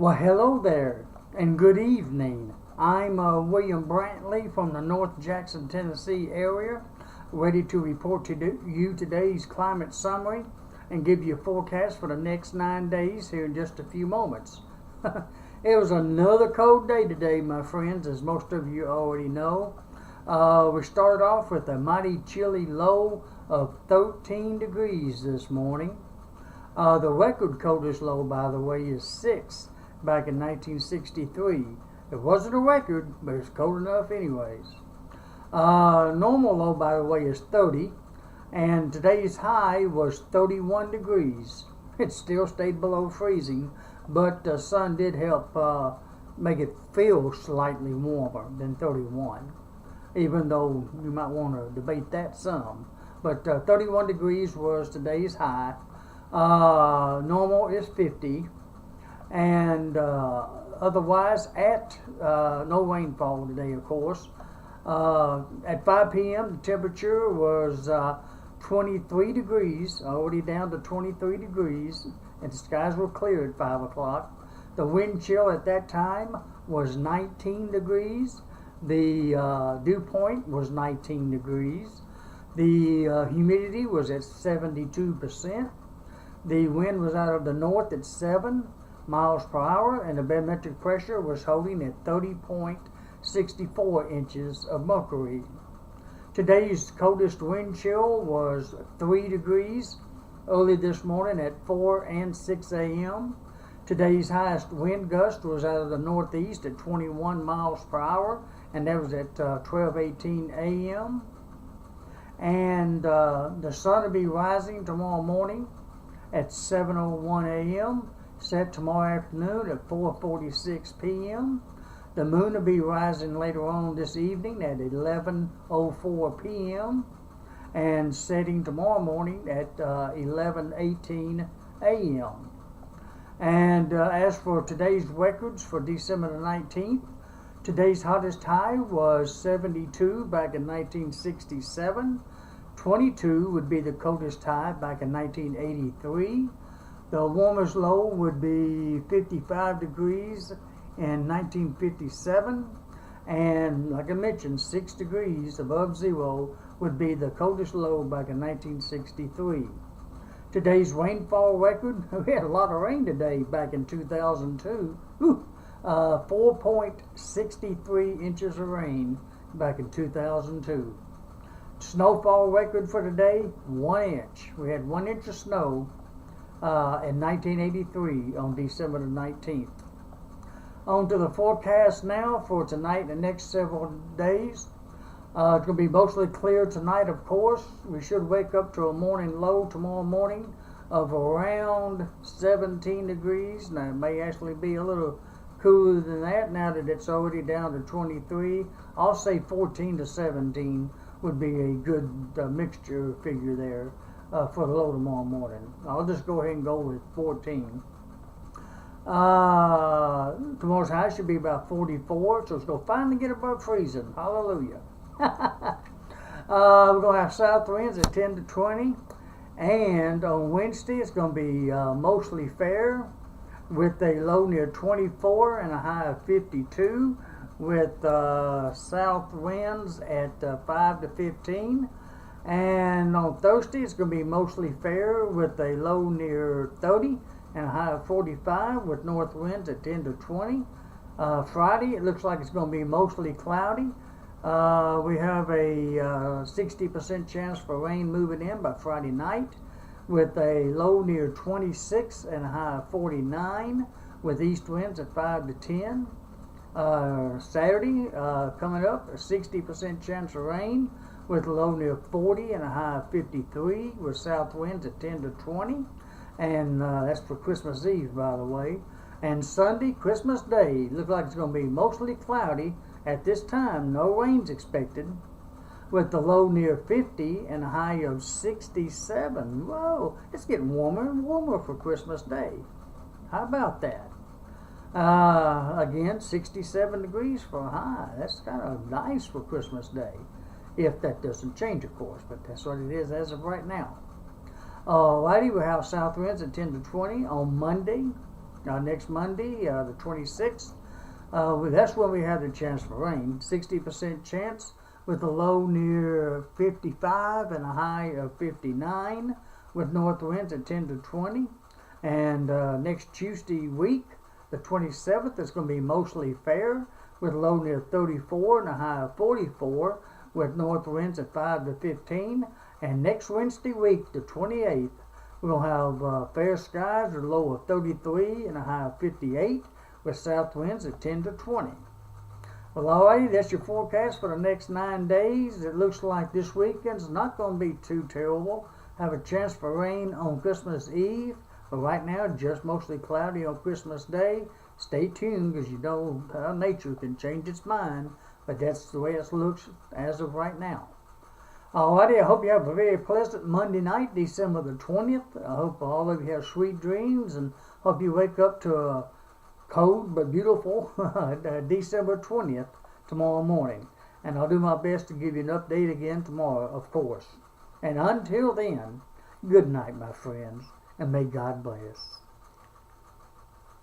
Well, hello there, and good evening. I'm William Brantley from the North Jackson, Tennessee area, ready to report to you today's climate summary and give you a forecast for the next 9 days here in just a few moments. It was another cold day today, my friends, as most of you already know. We started off with a mighty chilly low of 13 degrees this morning. The record coldest low, by the way, is 6 back in 1963. It wasn't a record, but it's cold enough anyways. Normal low, by the way, is 30, and today's high was 31 degrees. It still stayed below freezing, but the sun did help make it feel slightly warmer than 31, even though you might want to debate that some. But 31 degrees was today's high. Normal is 50. And otherwise, no rainfall today, of course. At 5 p.m., the temperature was 23 degrees, already down to 23 degrees, and the skies were clear at 5 o'clock. The wind chill at that time was 19 degrees. The dew point was 19 degrees. The humidity was at 72%. The wind was out of the north at 7 miles per hour, and the barometric pressure was holding at 30.64 inches of mercury. Today's coldest wind chill was 3 degrees early this morning at 4 and 6 a.m. Today's highest wind gust was out of the northeast at 21 miles per hour, and that was at 12:18 a.m. And the sun will be rising tomorrow morning at 7:01 a.m. set tomorrow afternoon at 4:46 p.m. The moon will be rising later on this evening at 11:04 p.m. and setting tomorrow morning at 11:18 a.m. And as for today's records for December the 19th, today's hottest high was 72 back in 1967. 22 would be the coldest high back in 1983. The warmest low would be 55 degrees in 1957. And like I mentioned, 6 degrees above zero would be the coldest low back in 1963. Today's rainfall record, we had a lot of rain today back in 2002. 4.63 inches of rain back in 2002. Snowfall record for today, 1 inch. We had 1 inch of snow in 1983 on December the 19th. On to the forecast now for tonight and the next several days. It's going to be mostly clear tonight, of course. We should wake up to a morning low tomorrow morning of around 17 degrees. Now, it may actually be a little cooler than that now that it's already down to 23. I'll say 14 to 17 would be a good mixture figure there for the low tomorrow morning. I'll just go ahead and go with 14. Tomorrow's high should be about 44, so it's going to finally get above freezing. Hallelujah. We're going to have south winds at 10 to 20, and on Wednesday it's going to be mostly fair with a low near 24 and a high of 52, with south winds at 5 to 15. And on Thursday, it's going to be mostly fair with a low near 30 and a high of 45 with north winds at 10 to 20. Friday, it looks like it's going to be mostly cloudy. We have a 60% chance for rain moving in by Friday night with a low near 26 and a high of 49 with east winds at 5 to 10. Saturday, coming up, a 60% chance of rain with a low near 40 and a high of 53 with south winds at 10 to 20. And that's for Christmas Eve, by the way. And Sunday, Christmas Day, looks like it's going to be mostly cloudy at this time. No rain's expected with the low near 50 and a high of 67. Whoa, it's getting warmer and warmer for Christmas Day. How about that? Again, 67 degrees for a high. That's kind of nice for Christmas Day. If that doesn't change, of course, but that's what it is as of right now. Alrighty, we have south winds at 10 to 20 on Monday. next Monday, the 26th. That's when we have the chance for rain. 60% chance with a low near 55 and a high of 59 with north winds at 10 to 20. And next Tuesday week, the 27th, is going to be mostly fair with a low near 34 and a high of 44 with north winds at 5 to 15. And next Wednesday week, the 28th, we'll have fair skies with a low of 33 and a high of 58 with south winds at 10 to 20. Well, alrighty, that's your forecast for the next 9 days. It looks like this weekend's not going to be too terrible. Have a chance for rain on Christmas Eve, but right now just mostly cloudy on Christmas Day. Stay tuned, because you know how nature can change its mind, but that's the way it looks as of right now. Alrighty, I hope you have a very pleasant Monday night, December the 20th. I hope all of you have sweet dreams, and hope you wake up to a cold but beautiful December 20th tomorrow morning. And I'll do my best to give you an update again tomorrow, of course. And until then, good night, my friends, and may God bless.